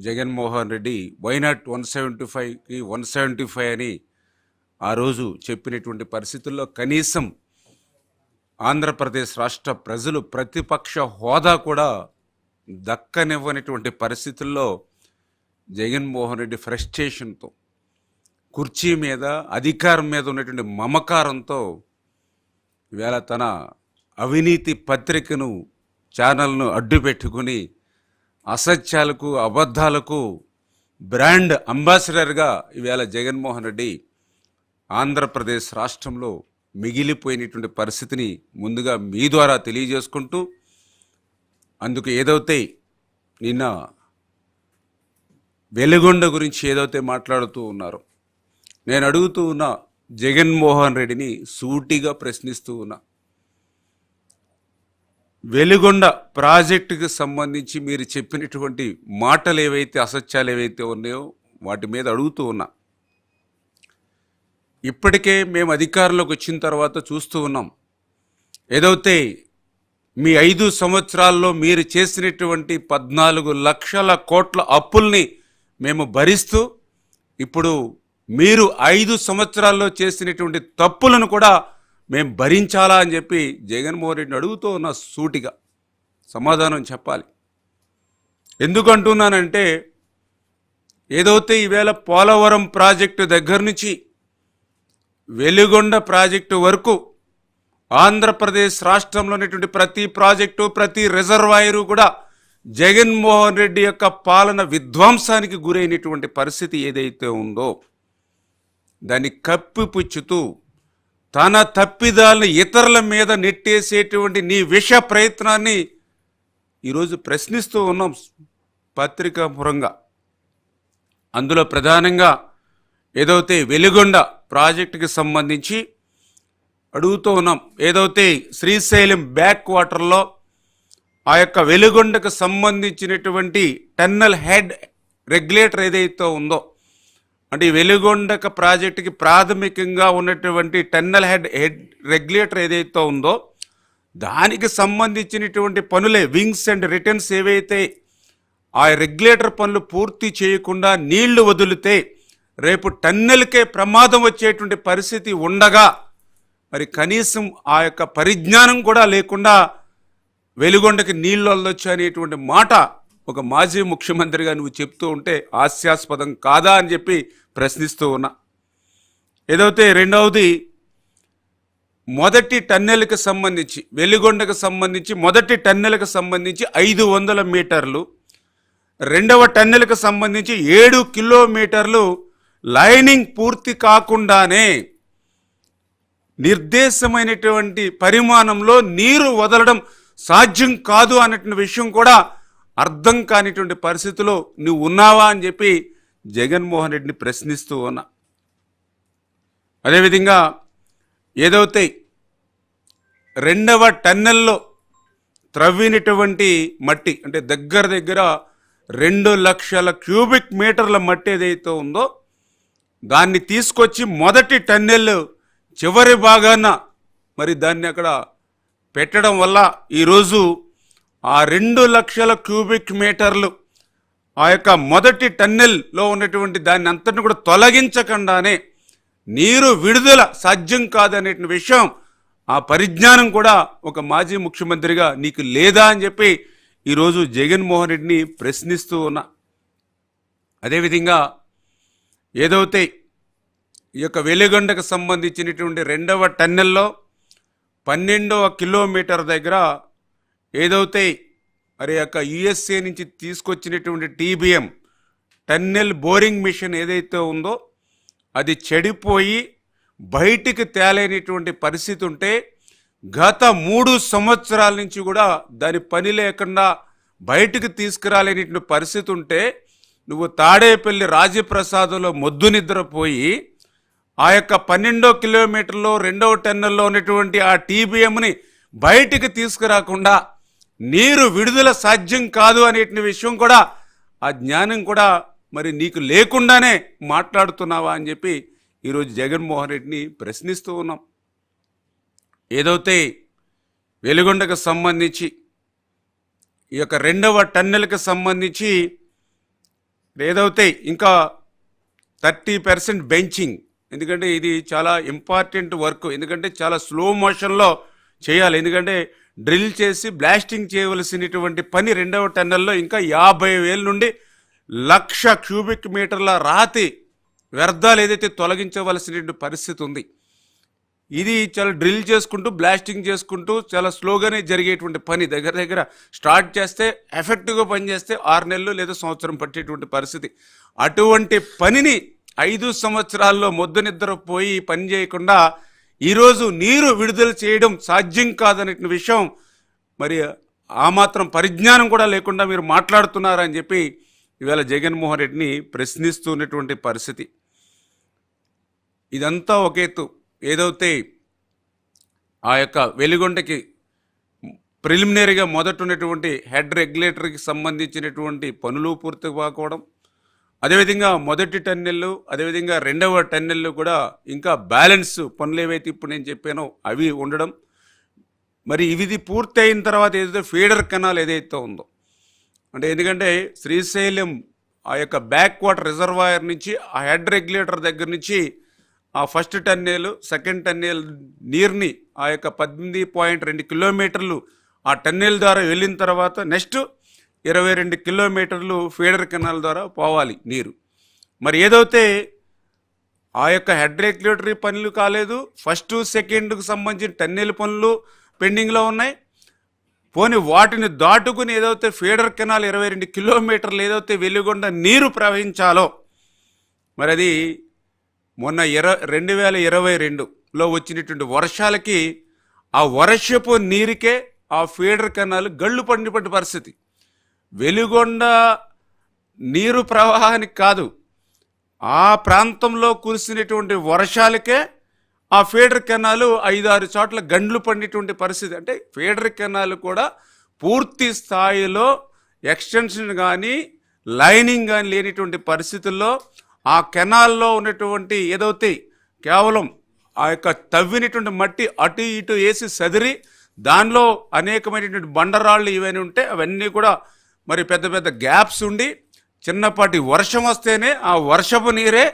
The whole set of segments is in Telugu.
జగన్మోహన్ రెడ్డి వైనాట్ 175కి 175 అని ఆ రోజు చెప్పినటువంటి పరిస్థితుల్లో కనీసం ఆంధ్రప్రదేశ్ రాష్ట్ర ప్రజలు ప్రతిపక్ష హోదా కూడా దక్కనివ్వనటువంటి పరిస్థితుల్లో జగన్మోహన్ రెడ్డి ఫ్రస్ట్రేషన్తో కుర్చీ మీద అధికారం మీద ఉన్నటువంటి మమకారంతో ఇవాళ తన అవినీతి పత్రికను ఛానల్ను అడ్డుపెట్టుకుని అసత్యాలకు అబద్ధాలకు బ్రాండ్ అంబాసిడర్గా ఇవాళ జగన్మోహన్ రెడ్డి ఆంధ్రప్రదేశ్ రాష్ట్రంలో మిగిలిపోయినటువంటి పరిస్థితిని ముందుగా మీ ద్వారా తెలియజేసుకుంటూ అందుకు ఏదైతే నిన్న వెలుగొండ గురించి ఏదైతే మాట్లాడుతూ ఉన్నారో నేను అడుగుతూ ఉన్న జగన్మోహన్ రెడ్డిని సూటిగా ప్రశ్నిస్తూ ఉన్నా. వెలుగొండ ప్రాజెక్టుకు సంబంధించి మీరు చెప్పినటువంటి మాటలు ఏవైతే అసత్యాలు ఏవైతే ఉన్నాయో వాటి మీద అడుగుతూ ఉన్నా. ఇప్పటికే మేము అధికారంలోకి వచ్చిన తర్వాత చూస్తూ ఉన్నాం. ఏదైతే మీ 5 సంవత్సరాల్లో మీరు చేసినటువంటి 14 లక్షల కోట్ల అప్పుల్ని మేము భరిస్తూ ఇప్పుడు మీరు 5 సంవత్సరాల్లో చేసినటువంటి తప్పులను కూడా మేము భరించాలా అని చెప్పి జగన్మోహన్ రెడ్డిని అడుగుతూ ఉన్న సూటిగా సమాధానం చెప్పాలి. ఎందుకంటున్నానంటే ఏదైతే ఈవేళ పోలవరం ప్రాజెక్టు దగ్గర నుంచి వెలుగొండ ప్రాజెక్టు వరకు ఆంధ్రప్రదేశ్ రాష్ట్రంలో ఉన్నటువంటి ప్రతి ప్రాజెక్టు ప్రతి రిజర్వాయరు కూడా జగన్మోహన్ రెడ్డి యొక్క పాలన విధ్వంసానికి గురైనటువంటి పరిస్థితి ఏదైతే ఉందో దాన్ని కప్పిపుచ్చుతూ తన తప్పిదాలను ఇతరుల మీద నెట్టేసేటువంటి నీ విష ప్రయత్నాన్ని ఈరోజు ప్రశ్నిస్తూ ఉన్నాం పత్రికాపురంగా. అందులో ప్రధానంగా ఏదైతే వెలుగొండ ప్రాజెక్టుకి సంబంధించి అడుగుతూ ఉన్నాం. ఏదైతే శ్రీశైలం బ్యాక్ వాటర్లో ఆ యొక్క వెలుగొండకు సంబంధించినటువంటి టన్నల్ హెడ్ రెగ్యులేటర్ ఏదైతే ఉందో అంటే వెలుగొండక ప్రాజెక్టుకి ప్రాథమికంగా ఉన్నటువంటి టన్నల్ హెడ్ రెగ్యులేటర్ ఏదైతే ఉందో దానికి సంబంధించినటువంటి పనులే వింగ్స్ అండ్ రిటర్న్స్ ఏవైతే ఆ రెగ్యులేటర్ పనులు పూర్తి చేయకుండా నీళ్లు వదిలితే రేపు టన్నెల్కే ప్రమాదం వచ్చేటువంటి పరిస్థితి ఉండగా మరి కనీసం ఆ యొక్క పరిజ్ఞానం కూడా లేకుండా వెలుగొండకి నీళ్ళు వదలొచ్చు అనేటువంటి మాట ఒక మాజీ ముఖ్యమంత్రిగా నువ్వు చెప్తూ ఉంటే హాస్యాస్పదం కాదా అని చెప్పి ప్రశ్నిస్తూ ఉన్నా. ఏదైతే రెండవది మొదటి టన్నెల్కి సంబంధించి వెలుగొండకు సంబంధించి మొదటి టన్నెల్కి సంబంధించి 500 మీటర్లు, రెండవ టన్నెల్కి సంబంధించి 7 కిలోమీటర్లు లైనింగ్ పూర్తి కాకుండానే నిర్దేశమైనటువంటి పరిమాణంలో నీరు వదలడం సాధ్యం కాదు అన్నటువంటి విషయం కూడా అర్థం కానిటువంటి పరిస్థితిలో నువ్వు ఉన్నావా అని చెప్పి జగన్మోహన్ రెడ్డిని ప్రశ్నిస్తూ ఉన్నా. అదేవిధంగా ఏదైతే రెండవ టన్నెల్లో త్రవ్వినటువంటి మట్టి అంటే దగ్గర 2 లక్షల క్యూబిక్ మీటర్ల మట్టి ఏదైతే ఉందో దాన్ని తీసుకొచ్చి మొదటి టన్నెల్ చివరి భాగాన మరి దాన్ని అక్కడ పెట్టడం వల్ల ఈరోజు ఆ 2 లక్షల క్యూబిక్ మీటర్లు ఆ యొక్క మొదటి టన్నెల్లో ఉన్నటువంటి దాన్ని అంతటిని కూడా తొలగించకుండానే నీరు విడుదల సాధ్యం కాదనే విషయం ఆ పరిజ్ఞానం కూడా ఒక మాజీ ముఖ్యమంత్రిగా నీకు లేదా అని చెప్పి ఈరోజు జగన్మోహన్ రెడ్డిని ప్రశ్నిస్తూ ఉన్నా. అదేవిధంగా ఏదైతే ఈ యొక్క వెలుగొండకు సంబంధించినటువంటి రెండవ టన్నెల్లో 12వ కిలోమీటర్ దగ్గర ఏదైతే మరి యొక్క యుఎస్ఏ నుంచి తీసుకొచ్చినటువంటి టీబీఎం టన్నెల్ బోరింగ్ మిషన్ ఏదైతే ఉందో అది చెడిపోయి బయటికి తేలేనటువంటి పరిస్థితి ఉంటే గత 3 సంవత్సరాల నుంచి కూడా దాని పని లేకుండా బయటికి తీసుకురాలేనటువంటి పరిస్థితి ఉంటే నువ్వు తాడేపల్లి రాజప్రసాదంలో మొద్దు నిద్రపోయి ఆ యొక్క 12వ కిలోమీటర్లో రెండవ టన్నెల్లో ఉన్నటువంటి ఆ టీబీఎంని బయటికి తీసుకురాకుండా నీరు విడుదల సాధ్యం కాదు అనే విషయం కూడా ఆ జ్ఞానం కూడా మరి నీకు లేకుండానే మాట్లాడుతున్నావా అని చెప్పి ఈరోజు జగన్మోహన్ రెడ్డిని ప్రశ్నిస్తూ ఉన్నాం. ఏదైతే వెలుగొండకు సంబంధించి ఈ యొక్క రెండవ టన్నెల్కి సంబంధించి ఏదైతే ఇంకా 30% బెంచింగ్, ఎందుకంటే ఇది చాలా ఇంపార్టెంట్ వర్క్, ఎందుకంటే చాలా స్లో మోషన్లో చేయాలి. ఎందుకంటే డ్రిల్ చేసి బ్లాస్టింగ్ చేయవలసినటువంటి పని రెండవ టన్నెల్లో ఇంకా 50,000 నుండి 1,00,000 క్యూబిక్ మీటర్ల రాతి వ్యర్థాలు ఏదైతే తొలగించవలసిన పరిస్థితి ఉంది. ఇది చాలా డ్రిల్ చేసుకుంటూ బ్లాస్టింగ్ చేసుకుంటూ చాలా స్లోగానే జరిగేటువంటి పని. దగ్గర దగ్గర స్టార్ట్ చేస్తే ఎఫెక్టివ్గా పనిచేస్తే 6 నెలలు లేదా సంవత్సరం పట్టేటువంటి పరిస్థితి. అటువంటి పనిని 5 సంవత్సరాల్లో మొద్దు నిద్రపోయి పని చేయకుండా ఈరోజు నీరు విడుదల చేయడం సాధ్యం కాదనే విషయం మరి ఆ మాత్రం పరిజ్ఞానం కూడా లేకుండా మీరు మాట్లాడుతున్నారని చెప్పి ఇవాళ జగన్మోహన్ రెడ్డిని ప్రశ్నిస్తున్నటువంటి పరిస్థితి. ఇదంతా ఒక ఎత్తు. ఏదైతే ఆ యొక్క వెలిగొండకి ప్రిలిమినరీగా మొదట ఉన్నటువంటి హెడ్ రెగ్యులేటర్కి సంబంధించినటువంటి పనులు పూర్తి కాకపోవడం, అదేవిధంగా మొదటి టన్నెళ్ళు, అదేవిధంగా రెండవ టన్నెళ్ళు కూడా ఇంకా బ్యాలెన్స్ పనులు ఏవైతే ఇప్పుడు నేను చెప్పానో అవి ఉండడం, మరి ఇది పూర్తి అయిన తర్వాత ఏదైతే ఫీడర్ కెనాల్ ఏదైతే ఉందో, అంటే ఎందుకంటే శ్రీశైలం ఆ యొక్క బ్యాక్ వాటర్ రిజర్వాయర్ నుంచి ఆ హెడ్ రెగ్యులేటర్ దగ్గర నుంచి ఆ ఫస్ట్ టన్నెల్ సెకండ్ టన్నెల్ నీరుని ఆ యొక్క 18.2 కిలోమీటర్లు ఆ టన్నెల్ ద్వారా వెళ్ళిన తర్వాత నెక్స్ట్ 22 కిలోమీటర్లు ఫీడర్ కెనాల్ ద్వారా పోవాలి నీరు. మరి ఏదైతే ఆ యొక్క హెడ్ రెగ్యులేటరీ పనులు కాలేదు, ఫస్ట్ సెకండ్కు సంబంధించిన టన్నెల్ పనులు పెండింగ్లో ఉన్నాయి. పోనీ వాటిని దాటుకుని ఏదైతే ఫీడర్ కెనాల్ 22 కిలోమీటర్లు ఏదైతే వెలుగొండ నీరు ప్రవహించాలో, మరి అది మొన్న 2022లో వచ్చినటువంటి వర్షాలకి ఆ వర్షపు నీరుకే ఆ ఫీడర్ కెనాల్ గళ్ళు పడినటువంటి పరిస్థితి. వెలుగొండ నీరు ప్రవాహానికి కాదు, ఆ ప్రాంతంలో కురిసినటువంటి వర్షాలకే ఆ ఫీడర్ కెనాల్ 5-6 చోట్ల గండ్లు పడినటువంటి పరిస్థితి. అంటే ఫీడర్ కెనాల్ కూడా పూర్తి స్థాయిలో ఎక్స్టెన్షన్ కానీ లైనింగ్ కానీ లేనిటువంటి పరిస్థితుల్లో ఆ కెనాల్లో ఉన్నటువంటి ఏదైతే కేవలం ఆ యొక్క తవ్వినటువంటి మట్టి అటు ఇటు వేసి సదిరి దానిలో అనేకమైనటువంటి బండరాళ్ళు ఇవన్నీ ఉంటే అవన్నీ కూడా మరి పెద్ద పెద్ద గ్యాప్స్ ఉండి చిన్నపాటి వర్షం వస్తేనే ఆ వర్షపు నీరే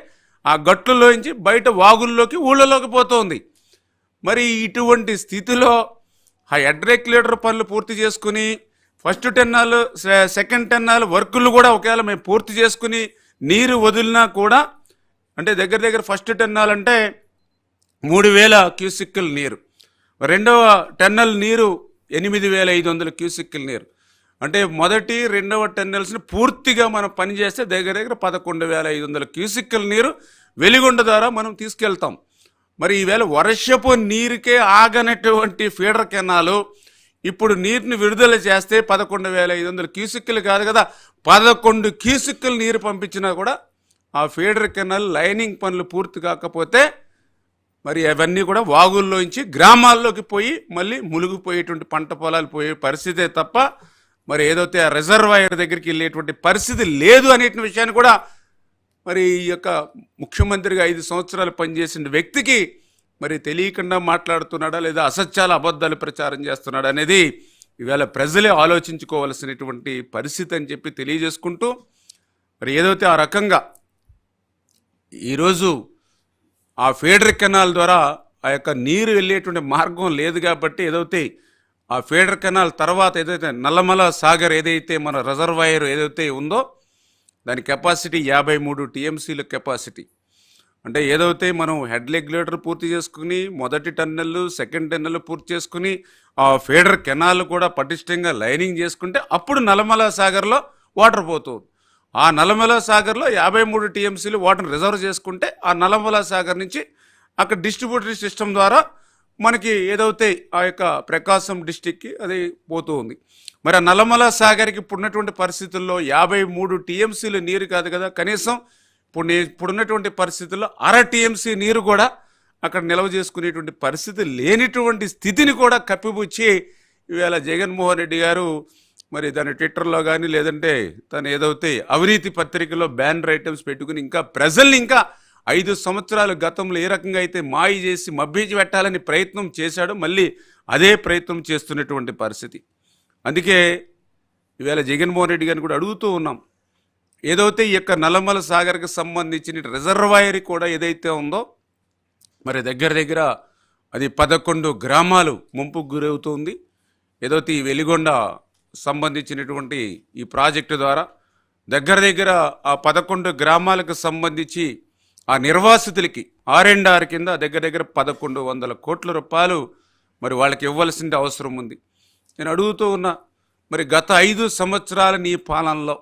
ఆ గట్లలోంచి బయట వాగుల్లోకి ఊళ్ళలోకి పోతుంది. మరి ఇటువంటి స్థితిలో ఆ హెడ్ రెగ్యులేటర్ పనులు పూర్తి చేసుకుని ఫస్ట్ టెన్నాలు సెకండ్ టెన్నాలు వర్కులు కూడా ఒకవేళ మేము పూర్తి చేసుకుని నీరు వదిలినా కూడా, అంటే దగ్గర దగ్గర ఫస్ట్ టెన్నాల్ అంటే 3,000 క్యూసిక్కుల నీరు, రెండవ టెన్నల్ నీరు 8,500 క్యూసిక్కుల నీరు. అంటే మొదటి రెండవ టెన్నల్స్ని పూర్తిగా మనం పనిచేస్తే దగ్గర దగ్గర 11,500 క్యూసిక్కుల నీరు వెలిగొండ ద్వారా మనం తీసుకెళ్తాం. మరి ఈవేళ వర్షపు నీరుకే ఆగనటువంటి ఫీడర్ కెనాలు ఇప్పుడు నీటిని విడుదల చేస్తే 11,500 క్యూసిక్కులు కాదు కదా, 11 క్యూసిక్కుల నీరు పంపించినా కూడా ఆ ఫీడర్ కెనాల్ లైనింగ్ పనులు పూర్తి కాకపోతే మరి అవన్నీ కూడా వాగుల్లోంచి గ్రామాల్లోకి పోయి మళ్ళీ మునిగిపోయేటువంటి పంట పొలాలు పోయే పరిస్థితే తప్ప మరి ఏదైతే ఆ రిజర్వాయర్ దగ్గరికి వెళ్ళేటువంటి పరిస్థితి లేదు అనే విషయాన్ని కూడా మరి ఈ యొక్క ముఖ్యమంత్రిగా 5 సంవత్సరాలు పనిచేసిన వ్యక్తికి మరి తెలియకుండా మాట్లాడుతున్నాడా లేదా అసత్యాల అబద్ధాలు ప్రచారం చేస్తున్నాడా అనేది ఇవాళ ప్రజలే ఆలోచించుకోవాల్సినటువంటి పరిస్థితి అని చెప్పి తెలియజేసుకుంటూ, మరి ఏదైతే ఆ రకంగా ఈరోజు ఆ ఫీడర్ కెనాల్ ద్వారా ఆ యొక్క నీరు వెళ్ళేటువంటి మార్గం లేదు కాబట్టి ఏదైతే ఆ ఫీడర్ కెనాల్ తర్వాత ఏదైతే నల్లమల సాగర్ ఏదైతే మన రిజర్వాయర్ ఏదైతే ఉందో దాని కెపాసిటీ 53 టీఎంసీల కెపాసిటీ. అంటే ఏదైతే మనం హెడ్ రెగ్యులేటర్ పూర్తి చేసుకుని మొదటి టన్నెల్ సెకండ్ టన్నెల్ పూర్తి చేసుకుని ఆ ఫీడర్ కెనాల్ కూడా పటిష్టంగా లైనింగ్ చేసుకుంటే అప్పుడు నల్లమల సాగర్లో వాటర్ పోతుంది. ఆ నల్లమల సాగర్లో 53 టీఎంసీలు వాటర్ని రిజర్వ్ చేసుకుంటే ఆ నల్లమల సాగర్ నుంచి అక్కడ డిస్ట్రిబ్యూటరీ సిస్టమ్ ద్వారా మనకి ఏదైతే ఆ యొక్క ప్రకాశం డిస్టిక్కి అది పోతూ ఉంది. మరి ఆ నల్లమల సాగర్కి ఇప్పుడున్నటువంటి పరిస్థితుల్లో 53 టీఎంసీలు నీరు కాదు కదా, కనీసం ఇప్పుడున్నటువంటి పరిస్థితుల్లో 1/2 టీఎంసీ నీరు కూడా అక్కడ నిల్వ చేసుకునేటువంటి పరిస్థితి లేనిటువంటి స్థితిని కూడా కప్పిపుచ్చి ఇవాళ జగన్మోహన్ రెడ్డి గారు మరి దాని ట్విట్టర్లో కానీ లేదంటే తను ఏదైతే అవినీతి పత్రికలో బ్యానర్ ఐటమ్స్ పెట్టుకుని ఇంకా ప్రజల్ని ఇంకా 5 సంవత్సరాలు గతంలో ఏ రకంగా అయితే మాయ చేసి మభ్యచి పెట్టాలని ప్రయత్నం చేశాడో మళ్ళీ అదే ప్రయత్నం చేస్తున్నటువంటి పరిస్థితి. అందుకే ఇవాళ జగన్మోహన్ రెడ్డి గారిని కూడా అడుగుతూ ఉన్నాం, ఏదైతే ఈ యొక్క నల్లమల సాగర్కి సంబంధించిన రిజర్వాయర్ కూడా ఏదైతే ఉందో మరి దగ్గర దగ్గర అది 11 గ్రామాలు ముంపుకు గురవుతుంది. ఏదైతే ఈ వెలిగొండ సంబంధించినటువంటి ఈ ప్రాజెక్టు ద్వారా దగ్గర దగ్గర ఆ 11 గ్రామాలకు సంబంధించి ఆ నిర్వాసితులకి R&R కింద దగ్గర దగ్గర 1100 కోట్ల రూపాయలు మరి వాళ్ళకి ఇవ్వాల్సిన అవసరం ఉంది. నేను అడుగుతూ ఉన్నా, మరి గత 5 సంవత్సరాల నీ పాలనలో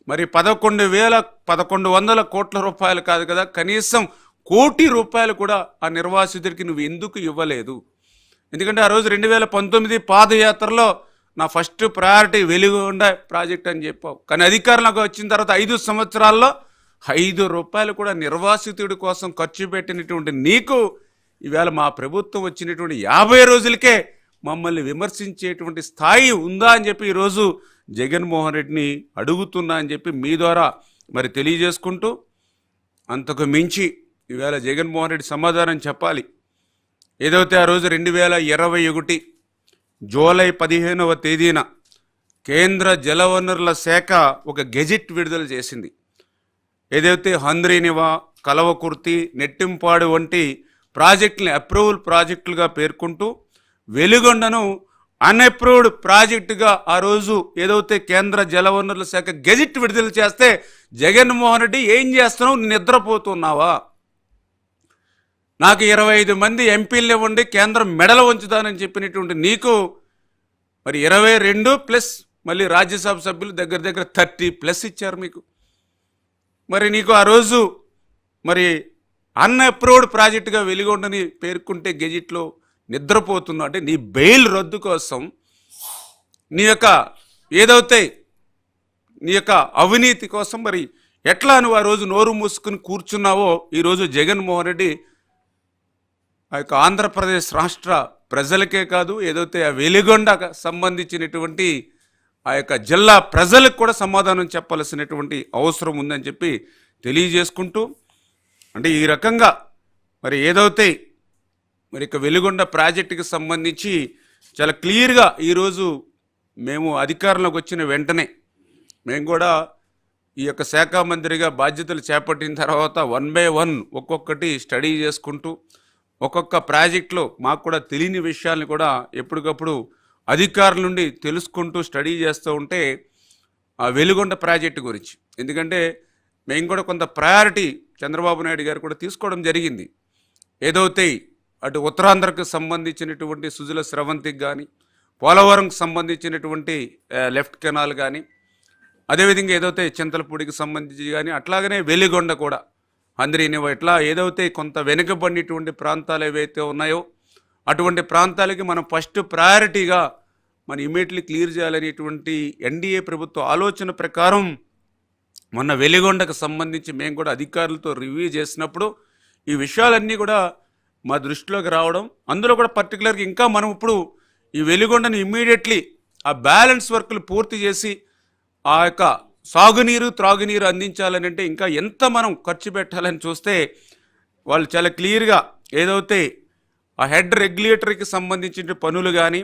మరి 1100 కోట్ల రూపాయలు కాదు కదా, కనీసం 1 కోటి రూపాయలు కూడా ఆ నిర్వాసితుడికి నువ్వు ఎందుకు ఇవ్వలేదు? ఎందుకంటే ఆ రోజు 2019 పాదయాత్రలో నా ఫస్ట్ ప్రయారిటీ వెలిగొండ ప్రాజెక్ట్ అని చెప్పావు. కానీ అధికారంలోకి వచ్చిన తర్వాత 5 సంవత్సరాల్లో 5 రూపాయలు కూడా నిర్వాసితుడి కోసం ఖర్చు పెట్టినటువంటి నీకు ఈవేళ మా ప్రభుత్వం వచ్చినటువంటి 50 రోజులకే మమ్మల్ని విమర్శించేటువంటి స్థాయి ఉందా అని చెప్పి ఈరోజు జగన్మోహన్ రెడ్డిని అడుగుతున్నా అని చెప్పి మీ ద్వారా మరి తెలియజేసుకుంటూ, అంతకు మించి ఈవేళ జగన్మోహన్ రెడ్డి సమాధానం చెప్పాలి. ఏదైతే ఆ రోజు 2021 జూలై 15వ తేదీన కేంద్ర జలవనరుల శాఖ ఒక గెజిట్ విడుదల చేసింది. ఏదైతే హంద్రీనివా, కలవకుర్తి, నెట్టింపాడు వంటి ప్రాజెక్టుని అప్రూవల్ ప్రాజెక్టులుగా పేర్కొంటూ వెలిగొండను అన్అప్రూవ్డ్ ప్రాజెక్టుగా ఆ రోజు ఏదైతే కేంద్ర జలవనరుల శాఖ గెజిట్ విడుదల చేస్తే జగన్మోహన్ రెడ్డి ఏం చేస్తున్నావు? నిద్రపోతున్నావా? నాకు 25 మంది ఎంపీలు ఇవ్వండి, కేంద్రం మెడలు వంచుతానని చెప్పినటువంటి నీకు మరి 22 ప్లస్ మళ్ళీ రాజ్యసభ సభ్యులు దగ్గర దగ్గర 30+ ఇచ్చారు మీకు. మరి నీకు ఆ రోజు మరి అన్అప్రూవ్డ్ ప్రాజెక్టుగా వెలిగొండని పేర్కొంటే గెజిట్లో నిద్రపోతున్నా అంటే నీ బెయిల్ రద్దు కోసం నీ యొక్క ఏదైతే నీ యొక్క అవినీతి కోసం మరి ఎట్లా నువ్వు ఆ రోజు నోరు మూసుకుని కూర్చున్నావో ఈరోజు జగన్మోహన్ రెడ్డి ఆ యొక్క ఆంధ్రప్రదేశ్ రాష్ట్ర ప్రజలకే కాదు, ఏదైతే ఆ వెలిగొండకు సంబంధించినటువంటి ఆ యొక్క జిల్లా ప్రజలకు కూడా సమాధానం చెప్పాల్సినటువంటి అవసరం ఉందని చెప్పి తెలియజేసుకుంటూ, అంటే ఈ రకంగా మరి ఏదైతే మరి ఇక వెలిగొండ ప్రాజెక్టుకి సంబంధించి చాలా క్లియర్గా ఈరోజు మేము అధికారంలోకి వచ్చిన వెంటనే మేము కూడా ఈ యొక్క శాఖ మంత్రిగా బాధ్యతలు చేపట్టిన తర్వాత 1 by 1 ఒక్కొక్కటి స్టడీ చేసుకుంటూ ఒక్కొక్క ప్రాజెక్టులో మాకు కూడా తెలియని విషయాలను కూడా ఎప్పటికప్పుడు అధికారుల నుండి తెలుసుకుంటూ స్టడీ చేస్తూ ఉంటే ఆ వెలిగొండ ప్రాజెక్టు గురించి, ఎందుకంటే మేము కూడా కొంత ప్రయారిటీ చంద్రబాబు నాయుడు గారు కూడా తీసుకోవడం జరిగింది. ఏదైతే అటు ఉత్తరాంధ్రకు సంబంధించినటువంటి సుజల స్రవంతికి కానీ, పోలవరంకి సంబంధించినటువంటి లెఫ్ట్ కెనాల్ కానీ, అదేవిధంగా ఏదైతే చింతలపూడికి సంబంధించి కానీ, అట్లాగనే వెలిగొండ కూడా హంద్రీనివా ఇట్లా ఏదైతే కొంత వెనుకబడినటువంటి ప్రాంతాలు ఏవైతే ఉన్నాయో అటువంటి ప్రాంతాలకి మనం ఫస్ట్ ప్రయారిటీగా మనం ఇమీడియట్లీ క్లియర్ చేయాలనేటువంటి ఎన్డీఏ ప్రభుత్వ ఆలోచన ప్రకారం మొన్న వెలిగొండకు సంబంధించి మేము కూడా అధికారులతో రివ్యూ చేసినప్పుడు ఈ విషయాలన్నీ కూడా మా దృష్టిలోకి రావడం, అందులో కూడా పర్టికులర్గా ఇంకా మనం ఇప్పుడు ఈ వెలిగొండను ఇమ్మీడియట్లీ ఆ బ్యాలెన్స్ వర్క్లు పూర్తి చేసి ఆ యొక్క సాగునీరు త్రాగునీరు అందించాలని అంటే ఇంకా ఎంత మనం ఖర్చు పెట్టాలని చూస్తే వాళ్ళు చాలా క్లియర్గా ఏదైతే ఆ హెడ్ రెగ్యులేటర్కి సంబంధించిన పనులు కానీ,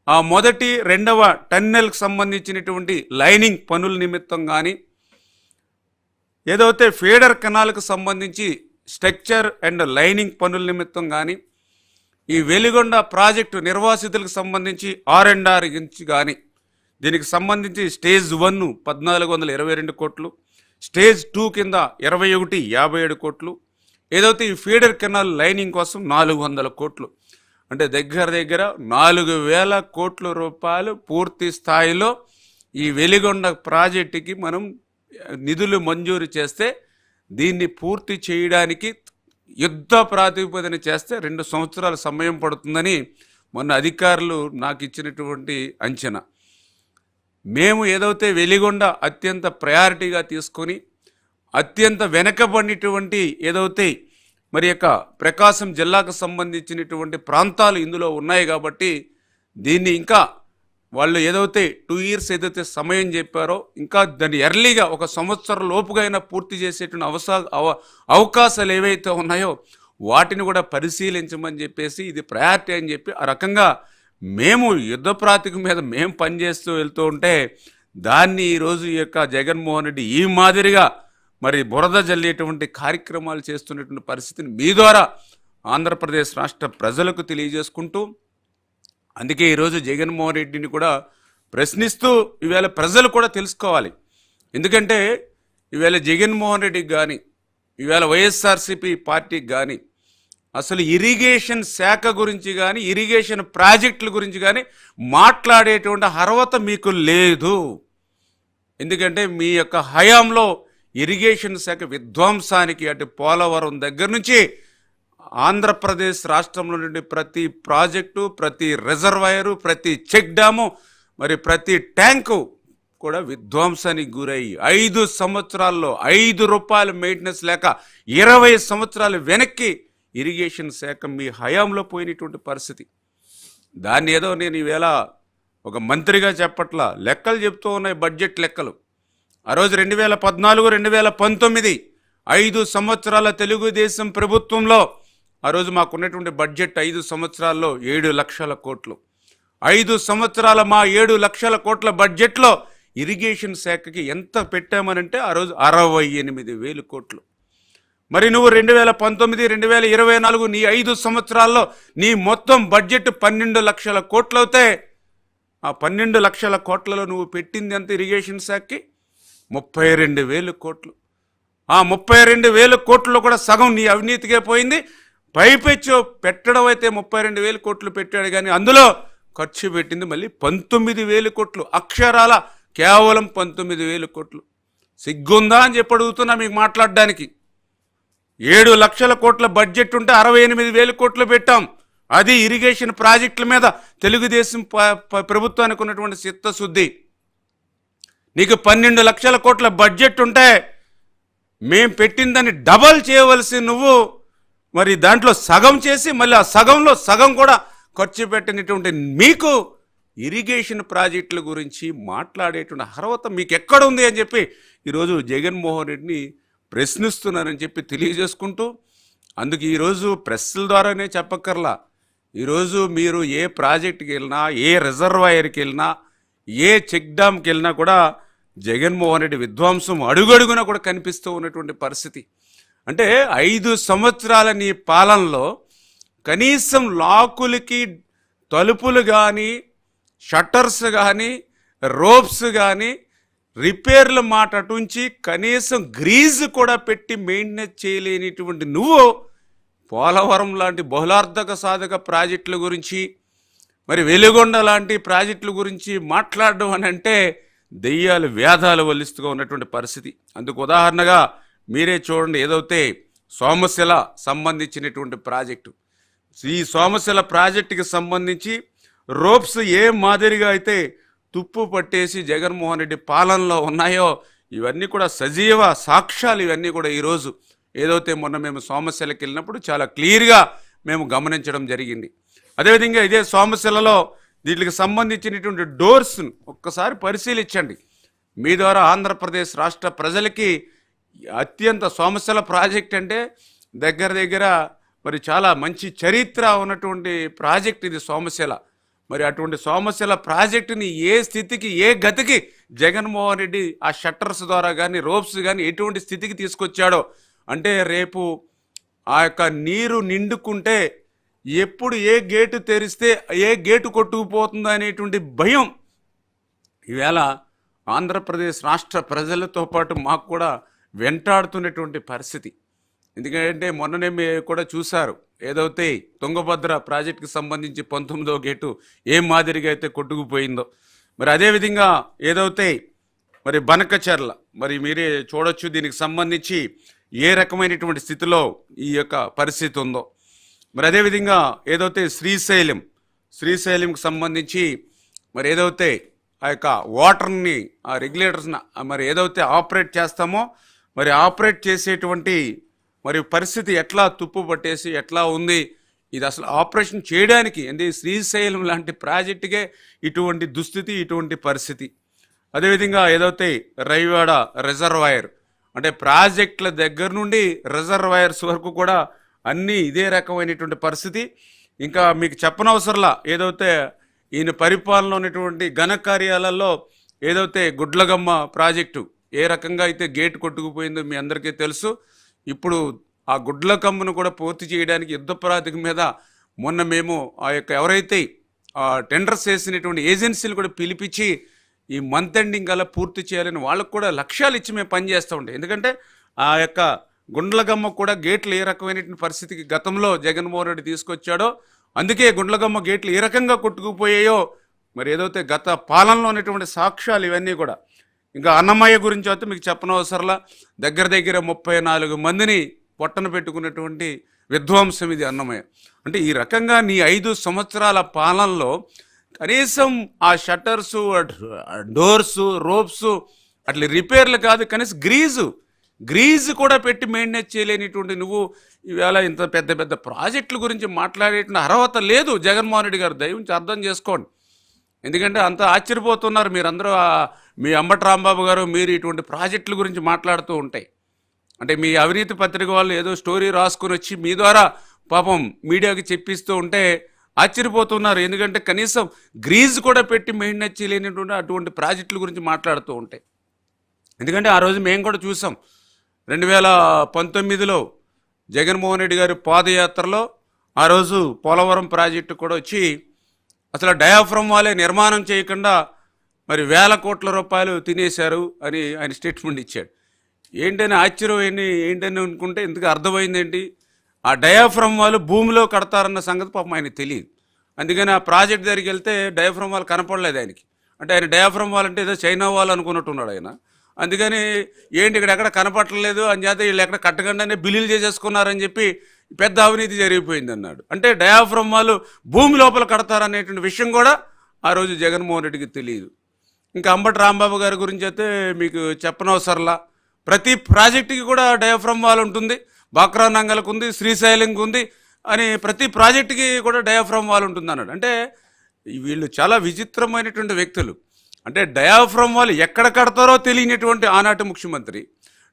ఆ మొదటి 2వ టన్నెల్కి సంబంధించినటువంటి లైనింగ్ పనుల నిమిత్తం కానీ, ఏదైతే ఫీడర్ కెనాల్కి సంబంధించి స్ట్రక్చర్ అండ్ లైనింగ్ పనుల నిమిత్తం కానీ, ఈ వెలిగొండ ప్రాజెక్టు నిర్వాసితులకు సంబంధించి R&R గురించి కానీ, దీనికి సంబంధించి స్టేజ్ 1 1422 కోట్లు, స్టేజ్ 2 కింద 57 కోట్లు, ఏదైతే ఈ ఫీడర్ కెనాల్ లైనింగ్ కోసం 400 కోట్లు, అంటే దగ్గర దగ్గర 4000 కోట్ల రూపాయలు పూర్తి స్థాయిలో ఈ వెలిగొండ ప్రాజెక్టుకి మనం నిధులు మంజూరు చేస్తే దీన్ని పూర్తి చేయడానికి యుద్ధ ప్రాతిపదికన చేస్తే 2 సంవత్సరాల సమయం పడుతుందని మొన్న అధికారులు నాకు ఇచ్చినటువంటి అంచనా. మేము ఏదైతే వెలిగొండ అత్యంత ప్రయారిటీగా తీసుకొని అత్యంత వెనకబడినటువంటి ఏదైతే మరి యొక్క ప్రకాశం జిల్లాకు సంబంధించినటువంటి ప్రాంతాలు ఇందులో ఉన్నాయి కాబట్టి దీన్ని ఇంకా వాళ్ళు ఏదైతే 2 years ఏదైతే సమయం చెప్పారో ఇంకా దాన్ని ఎర్లీగా 1 సంవత్సరం లోపుగా అయినా పూర్తి చేసేటువంటి అవకాశాలు ఏవైతే ఉన్నాయో వాటిని కూడా పరిశీలించమని చెప్పేసి ఇది ప్రయారిటీ అని చెప్పి ఆ రకంగా మేము యుద్ధ ప్రాతిపదిక మీద మేము పనిచేస్తూ వెళ్తూ ఉంటే దాన్ని ఈరోజు ఈ యొక్క జగన్మోహన్ రెడ్డి ఈ మాదిరిగా మరి బురద జల్లేటువంటి కార్యక్రమాలు చేస్తున్నటువంటి పరిస్థితిని మీ ద్వారా ఆంధ్రప్రదేశ్ రాష్ట్ర ప్రజలకు తెలియజేసుకుంటూ, అందుకే ఈరోజు జగన్మోహన్ రెడ్డిని కూడా ప్రశ్నిస్తూ ఈవేళ ప్రజలు కూడా తెలుసుకోవాలి. ఎందుకంటే ఈవేళ జగన్మోహన్ రెడ్డికి కానీ ఈవేళ వైఎస్ఆర్సీపీ పార్టీకి కానీ అసలు ఇరిగేషన్ శాఖ గురించి కానీ ఇరిగేషన్ ప్రాజెక్టుల గురించి కానీ మాట్లాడేటువంటి అర్హత మీకు లేదు. ఎందుకంటే మీ యొక్క హయాంలో ఇరిగేషన్ శాఖ విధ్వంసానికి అటు పోలవరం దగ్గర నుంచి ఆంధ్రప్రదేశ్ రాష్ట్రంలో నుండి ప్రతి ప్రాజెక్టు, ప్రతి రిజర్వాయరు, ప్రతి చెక్ డ్యాము, మరి ప్రతి ట్యాంకు కూడా విధ్వంసానికి గురయ్యి 5 సంవత్సరాల్లో 5 రూపాయల మెయింటెనెన్స్ లేక 20 సంవత్సరాలు వెనక్కి ఇరిగేషన్ శాఖ మీ హయాంలో పోయినటువంటి పరిస్థితి. దాన్ని ఏదో నేను ఈవేళ ఒక మంత్రిగా చెప్పట్లా, లెక్కలు చెప్తూ ఉన్నాయి, బడ్జెట్ లెక్కలు. ఆ రోజు 2014, 2019 5 సంవత్సరాల తెలుగుదేశం ప్రభుత్వంలో ఆ రోజు మాకున్నటువంటి బడ్జెట్ 5 సంవత్సరాల్లో 7 లక్షల కోట్లు. 5 సంవత్సరాల మా 7 లక్షల కోట్ల బడ్జెట్లో ఇరిగేషన్ శాఖకి ఎంత పెట్టామనంటే ఆ రోజు 68,000 కోట్లు. మరి నువ్వు 2019, 2024 నీ 5 సంవత్సరాల్లో నీ మొత్తం బడ్జెట్ 12 లక్షల కోట్లు అవుతే ఆ 12 లక్షల కోట్లలో నువ్వు పెట్టింది ఎంత ఇరిగేషన్ శాఖకి? 32,000 కోట్లు. ఆ 32,000 కోట్లలో కూడా సగం నీ అవినీతికే పోయింది. పైపెచ్చు పెట్టడం అయితే 32,000 కోట్లు పెట్టాడు, కానీ అందులో ఖర్చు పెట్టింది మళ్ళీ 19,000 కోట్లు. అక్షరాల కేవలం 19,000 కోట్లు. సిగ్గుందా అని చెప్పి అడుగుతున్నా మీకు మాట్లాడడానికి. 7 లక్షల కోట్ల బడ్జెట్ ఉంటే 68,000 కోట్లు పెట్టాం. అది ఇరిగేషన్ ప్రాజెక్టుల మీద తెలుగుదేశం ప్రభుత్వానికి ఉన్నటువంటి చిత్తశుద్ధి. నీకు 12 లక్షల కోట్ల బడ్జెట్ ఉంటే మేం పెట్టిందని డబల్ చేయవలసి నువ్వు మరి దాంట్లో సగం చేసి మళ్ళీ ఆ సగంలో సగం కూడా ఖర్చు పెట్టినటువంటి మీకు ఇరిగేషన్ ప్రాజెక్టుల గురించి మాట్లాడేటువంటి అర్హత మీకు ఎక్కడ ఉంది అని చెప్పి ఈరోజు జగన్మోహన్ రెడ్డిని ప్రశ్నిస్తున్నానని చెప్పి తెలియజేసుకుంటూ, అందుకు ఈరోజు ప్రెస్ల ద్వారానే చెప్పక్కర్లా, ఈరోజు మీరు ఏ ప్రాజెక్టుకి వెళ్ళినా, ఏ రిజర్వాయర్కి వెళ్ళినా, ఏ చెక్ డ్యామ్కి వెళ్ళినా కూడా జగన్మోహన్ రెడ్డి విధ్వంసం అడుగడుగున కూడా కనిపిస్తూ ఉన్నటువంటి పరిస్థితి. అంటే 5 సంవత్సరాల నీ పాలనలో కనీసం లాకులకి తలుపులు కానీ, షట్టర్స్ కానీ, రోప్స్ కానీ, రిపేర్ల మాట అటుంచి కనీసం గ్రీజ్ కూడా పెట్టి మెయింటెనెన్స్ చేయలేనిటువంటి నువ్వు పోలవరం లాంటి బహుళార్థక సాధక ప్రాజెక్టుల గురించి, మరి వెలుగొండ లాంటి ప్రాజెక్టుల గురించి మాట్లాడడం అని అంటే దెయ్యాలు వేదాలు వల్లిస్తుగా ఉన్నటువంటి పరిస్థితి. అందుకు ఉదాహరణగా మీరే చూడండి, ఏదైతే సోమశిల సంబంధించినటువంటి ప్రాజెక్టు, ఈ సోమశిల ప్రాజెక్టుకి సంబంధించి రోప్స్ ఏ మాదిరిగా అయితే తుప్పు పట్టేసి జగన్మోహన్ రెడ్డి పాలనలో ఉన్నాయో ఇవన్నీ కూడా సజీవ సాక్ష్యాలు. ఇవన్నీ కూడా ఈరోజు ఏదైతే మొన్న మేము సోమశిలకి వెళ్ళినప్పుడు చాలా క్లియర్గా మేము గమనించడం జరిగింది. అదేవిధంగా ఇదే సోమశిలలో వీటికి సంబంధించినటువంటి డోర్స్ను ఒక్కసారి పరిశీలించండి. మీ ద్వారా ఆంధ్రప్రదేశ్ రాష్ట్ర ప్రజలకి అత్యంత సోమశిల ప్రాజెక్ట్ అంటే దగ్గర దగ్గర మరి చాలా మంచి చరిత్ర ఉన్నటువంటి ప్రాజెక్ట్ ఇది సోమశిల. మరి అటువంటి సోమశిల ప్రాజెక్టుని ఏ స్థితికి, ఏ గతికి జగన్మోహన్ రెడ్డి ఆ షట్టర్స్ ద్వారా కానీ, రోప్స్ కానీ ఎటువంటి స్థితికి తీసుకొచ్చాడో అంటే రేపు ఆ యొక్క నీరు నిండుకుంటే ఎప్పుడు ఏ గేటు తెరిస్తే ఏ గేటు కొట్టుకుపోతుందో అనేటువంటి భయం ఈవేళ ఆంధ్రప్రదేశ్ రాష్ట్ర ప్రజలతో పాటు మాకు కూడా వెంటాడుతున్నటువంటి పరిస్థితి. ఎందుకంటే మొన్ననే మీరు కూడా చూశారు, ఏదైతే తుంగభద్ర ప్రాజెక్టుకి సంబంధించి 19వ గేటు ఏ మాదిరిగా అయితే కొట్టుకుపోయిందో, మరి అదేవిధంగా ఏదైతే మరి బనకచెర్ల మరి మీరే చూడొచ్చు, దీనికి సంబంధించి ఏ రకమైనటువంటి స్థితిలో ఈ యొక్క పరిస్థితి ఉందో. మరి అదేవిధంగా ఏదైతే శ్రీశైలంకి సంబంధించి మరి ఏదైతే ఆ యొక్క వాటర్ని, ఆ రెగ్యులేటర్స్ని మరి ఏదైతే ఆపరేట్ చేస్తామో మరి ఆపరేట్ చేసేటువంటి మరి పరిస్థితి ఎట్లా తుప్పు పట్టేసి ఎట్లా ఉంది, ఇది అసలు ఆపరేషన్ చేయడానికి అంటే శ్రీశైలం లాంటి ప్రాజెక్టుకే ఇటువంటి దుస్థితి, ఇటువంటి పరిస్థితి. అదేవిధంగా ఏదైతే రైవాడ రిజర్వాయర్ అంటే ప్రాజెక్టుల దగ్గర నుండి రిజర్వాయర్స్ వరకు కూడా అన్నీ ఇదే రకమైనటువంటి పరిస్థితి. ఇంకా మీకు చెప్పనవసరంలా, ఏదైతే ఈయన పరిపాలనలో ఉన్నటువంటి ఘన కార్యాలలో ఏదైతే గుడ్లగమ్మ ప్రాజెక్టు ఏ రకంగా అయితే గేట్ కొట్టుకుపోయిందో మీ అందరికీ తెలుసు. ఇప్పుడు ఆ గుడ్లగమ్మను కూడా పూర్తి చేయడానికి యుద్ధ ప్రాతిక మీద మొన్న మేము ఆ యొక్క ఎవరైతే టెండర్స్ వేసినటువంటి ఏజెన్సీలు కూడా పిలిపించి ఈ మంత్ ఎండింగ్ అలా పూర్తి చేయాలని వాళ్ళకు కూడా లక్ష్యాలు ఇచ్చి మేము పనిచేస్తూ ఉంటాం. ఎందుకంటే ఆ యొక్క గుండ్లగమ్మ కూడా గేట్లు ఏ రకమైనటువంటి పరిస్థితికి గతంలో జగన్మోహన్ రెడ్డి తీసుకొచ్చాడో, అందుకే గుండ్లగమ్మ గేట్లు ఏ రకంగా కొట్టుకుపోయాయో మరి ఏదైతే గత పాలనలో ఉన్నటువంటి సాక్ష్యాలు ఇవన్నీ కూడా. ఇంకా అన్నమయ్య గురించి అయితే మీకు చెప్పనవసరంలా, దగ్గర దగ్గర 34 మందిని పొట్టన పెట్టుకున్నటువంటి విధ్వంసం ఇది అన్నమయ్య. అంటే ఈ రకంగా నీ 5 సంవత్సరాల పాలనలో కనీసం ఆ షట్టర్సు, డోర్సు, రోప్స్ అట్లా రిపేర్లు కాదు, కనీసం గ్రీజు కూడా పెట్టి మెయింటైన్ చేయలేనిటువంటి నువ్వు ఈవేళ ఇంత పెద్ద పెద్ద ప్రాజెక్టుల గురించి మాట్లాడేటువంటి అర్హత లేదు జగన్మోహన్ రెడ్డి గారు. దయవుంచి అర్థం చేసుకోండి. ఎందుకంటే అంత ఆశ్చర్యపోతున్నారు మీరందరూ. మీ అంబటి రాంబాబు గారు మీరు ఇటువంటి ప్రాజెక్టుల గురించి మాట్లాడుతూ ఉంటాయి. అంటే మీ అవినీతి పత్రిక వాళ్ళు ఏదో స్టోరీ రాసుకుని వచ్చి మీ ద్వారా పాపం మీడియాకి చెప్పిస్తూ ఉంటే ఆశ్చర్యపోతున్నారు. ఎందుకంటే కనీసం గ్రీజ్ కూడా పెట్టి మెయింటైన్ చేయలేనటువంటి అటువంటి ప్రాజెక్టుల గురించి మాట్లాడుతూ ఉంటాయి. ఎందుకంటే ఆ రోజు మేము కూడా చూసాం. 2019లో జగన్మోహన్ రెడ్డి గారి పాదయాత్రలో ఆ రోజు పోలవరం ప్రాజెక్టు కూడా వచ్చి అసలు డయాఫ్రమ్ వాళ్ళే నిర్మాణం చేయకుండా మరి 1000 కోట్ల రూపాయలు తినేశారు అని ఆయన స్టేట్మెంట్ ఇచ్చాడు. ఏంటని ఆశ్చర్యం ఏంటని అనుకుంటే ఎందుకు అర్థమైంది ఏంటి, ఆ డయాఫ్రమ్ వాళ్ళు భూమిలో కడతారన్న సంగతి పాపం ఆయనకి తెలియదు. అందుకని ఆ ప్రాజెక్ట్ దగ్గరికి వెళ్తే డయాఫ్రమ్ వాళ్ళు కనపడలేదు ఆయనకి. అంటే ఆయన డయాఫ్రమ్ వాళ్ళు అంటే ఏదో చైనా వాళ్ళు అనుకున్నట్టున్నాడు ఆయన. అందుకని ఏంటి ఇక్కడ ఎక్కడ కనపడలేదు అని చేత వీళ్ళు ఎక్కడ కట్టకుండానే బిల్లులు చేసేసుకున్నారని చెప్పి పెద్ద అవినీతి జరిగిపోయింది అన్నాడు. అంటే డయాఫ్రమ్ వాళ్ళు భూమి లోపల కడతారనేటువంటి విషయం కూడా ఆ రోజు జగన్మోహన్ రెడ్డికి తెలియదు. ఇంకా అంబటి రాంబాబు గారి గురించి అయితే మీకు చెప్పనవసరంలా, ప్రతి ప్రాజెక్టుకి కూడా డయాఫ్రమ్ వాల్ ఉంటుంది. బాక్రా నంగల్కు ఉంది, శ్రీశైలంకి ఉంది అని ప్రతి ప్రాజెక్టుకి కూడా డయాఫ్రమ్ వాల్ ఉంటుంది అన్నాడు. అంటే వీళ్ళు చాలా విచిత్రమైనటువంటి వ్యక్తులు. అంటే డయాఫ్రమ్ వాల్ ఎక్కడ కడతారో తెలియనటువంటి ఆనాటి ముఖ్యమంత్రి,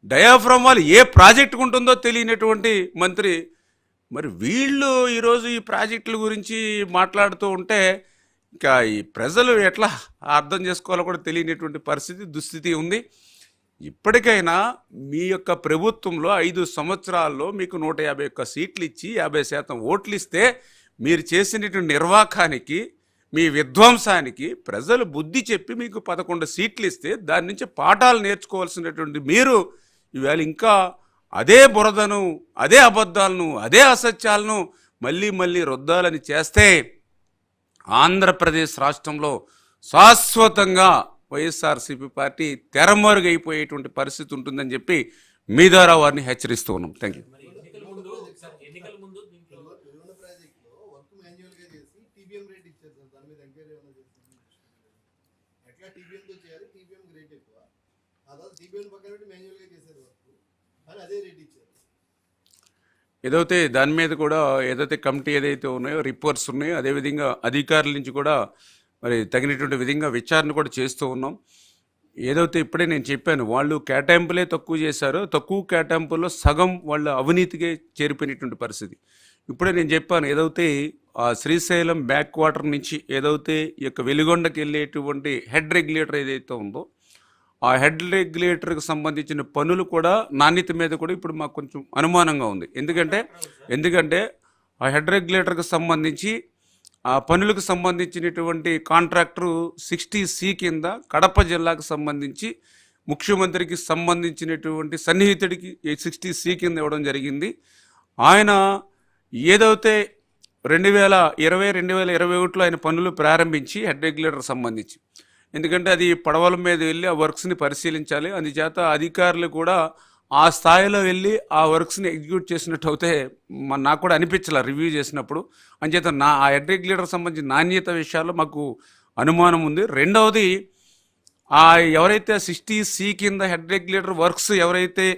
డయాఫ్రమ్ వాల్ ఏ ప్రాజెక్టుకు ఉంటుందో తెలియనటువంటి మంత్రి. మరి వీళ్ళు ఈరోజు ఈ ప్రాజెక్టుల గురించి మాట్లాడుతూ ఉంటే ఇంకా ఈ ప్రజలు ఎట్లా అర్థం చేసుకోవాలో కూడా తెలియనటువంటి పరిస్థితి, దుస్థితి ఉంది. ఇప్పటికైనా మీ యొక్క ప్రభుత్వంలో 5 సంవత్సరాల్లో మీకు 151 సీట్లు ఇచ్చి 50% ఓట్లు ఇస్తే మీరు చేసినటువంటి నిర్వాకానికి, మీ విధ్వంసానికి ప్రజలు బుద్ధి చెప్పి మీకు 11 సీట్లు ఇస్తే దాని నుంచి పాఠాలు నేర్చుకోవాల్సినటువంటి మీరు ఈవేళ ఇంకా అదే బురదను, అదే అబద్ధాలను, అదే అసత్యాలను మళ్ళీ రుద్దాలని చేస్తే ఆంధ్రప్రదేశ్ రాష్ట్రంలో శాశ్వతంగా వైఎస్ఆర్సీపీ పార్టీ తెరమరుగైపోయేటువంటి పరిస్థితి ఉంటుందని చెప్పి మీ ద్వారా వారిని హెచ్చరిస్తూ ఉన్నాం. Thank you. ఏదైతే దాని మీద కూడా ఏదైతే కమిటీ ఏదైతే ఉన్నాయో, రిపోర్ట్స్ ఉన్నాయో, అదేవిధంగా అధికారుల నుంచి కూడా మరి తగినటువంటి విధంగా విచారణ కూడా చేస్తూ ఉన్నాం. ఏదైతే ఇప్పుడే నేను చెప్పాను, వాళ్ళు కేటాయింపులే తక్కువ చేశారో, తక్కువ కేటాయింపుల్లో సగం వాళ్ళు అవినీతిగా చేరిపోయినటువంటి పరిస్థితి. ఇప్పుడే నేను చెప్పాను, ఏదైతే ఆ శ్రీశైలం బ్యాక్ వాటర్ నుంచి ఏదైతే ఈ యొక్క వెలిగొండకి వెళ్ళేటువంటి హెడ్ రెగ్యులేటర్ ఏదైతే ఉందో, ఆ హెడ్ రెగ్యులేటర్కి సంబంధించిన పనులు కూడా నాణ్యత మీద కూడా ఇప్పుడు మాకు కొంచెం అనుమానంగా ఉంది. ఎందుకంటే ఆ హెడ్ రెగ్యులేటర్కి సంబంధించి ఆ పనులకు సంబంధించినటువంటి కాంట్రాక్టరు 60C కింద కడప జిల్లాకు సంబంధించి ముఖ్యమంత్రికి సంబంధించినటువంటి సన్నిహితుడికి 60C కింద ఇవ్వడం జరిగింది. ఆయన ఏదైతే 2020-2021లో ఆయన పనులు ప్రారంభించి హెడ్ రెగ్యులేటర్ సంబంధించి, ఎందుకంటే అది పడవల మీద వెళ్ళి ఆ వర్క్స్ని పరిశీలించాలి. అందుచేత అధికారులు కూడా ఆ స్థాయిలో వెళ్ళి ఆ వర్క్స్ని ఎగ్జిక్యూట్ చేసినట్టు అయితే నాకు కూడా అనిపించాల రివ్యూ చేసినప్పుడు. అంచేత ఆ హెడ్ రెగ్యులేటర్ సంబంధించిన నాణ్యత విషయాల్లో మాకు అనుమానం ఉంది. రెండవది, ఆ ఎవరైతే 60C కింద హెడ్ రెగ్యులేటర్ వర్క్స్ ఎవరైతే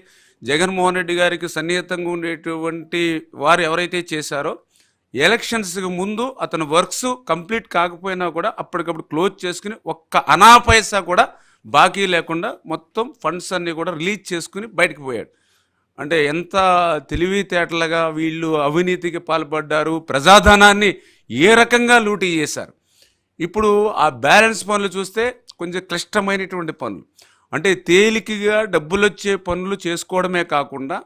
జగన్మోహన్ రెడ్డి గారికి సన్నిహితంగా ఉండేటువంటి వారు ఎవరైతే చేశారో, ఎలక్షన్స్కి ముందు అతను వర్క్స్ కంప్లీట్ కాకపోయినా కూడా అప్పటికప్పుడు క్లోజ్ చేసుకుని ఒక్క అనా పైసా కూడా బాకీ లేకుండా మొత్తం ఫండ్స్ అన్నీ కూడా రిలీజ్ చేసుకుని బయటకు పోయాడు. అంటే ఎంత తెలివితేటలుగా వీళ్ళు అవినీతికి పాల్పడ్డారు, ప్రజాధనాన్ని ఏ రకంగా లూటీ చేశారు. ఇప్పుడు ఆ బ్యాలెన్స్ పనులు చూస్తే కొంచెం క్లిష్టమైనటువంటి పనులు. అంటే తేలికగా డబ్బులొచ్చే పనులు చేసుకోవడమే కాకుండా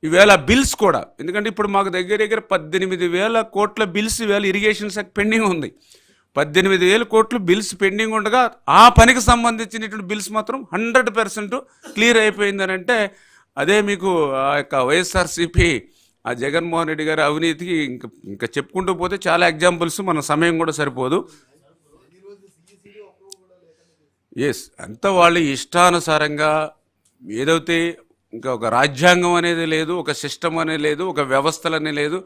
ఈవేళ బిల్స్ కూడా, ఎందుకంటే ఇప్పుడు మాకు దగ్గర దగ్గర 18,000 కోట్ల బిల్స్ ఈవేళ ఇరిగేషన్ శాఖ పెండింగ్ ఉంది. 18,000 కోట్లు బిల్స్ పెండింగ్ ఉండగా ఆ పనికి సంబంధించినటువంటి బిల్స్ మాత్రం 100% క్లియర్ అయిపోయిందని అంటే అదే మీకు ఆ యొక్క వైఎస్ఆర్సీపీ ఆ జగన్మోహన్ రెడ్డి గారి అవినీతికి ఇంకా ఇంకా చెప్పుకుంటూ పోతే చాలా ఎగ్జాంపుల్స్, మన సమయం కూడా సరిపోదు. ఎస్, అంతా వాళ్ళు ఇష్టానుసారంగా ఏదైతే ఇంకా ఒక రాజ్యాంగం అనేది లేదు, ఒక సిస్టమ్ అనేది లేదు, ఒక వ్యవస్థలు అనేది లేదు.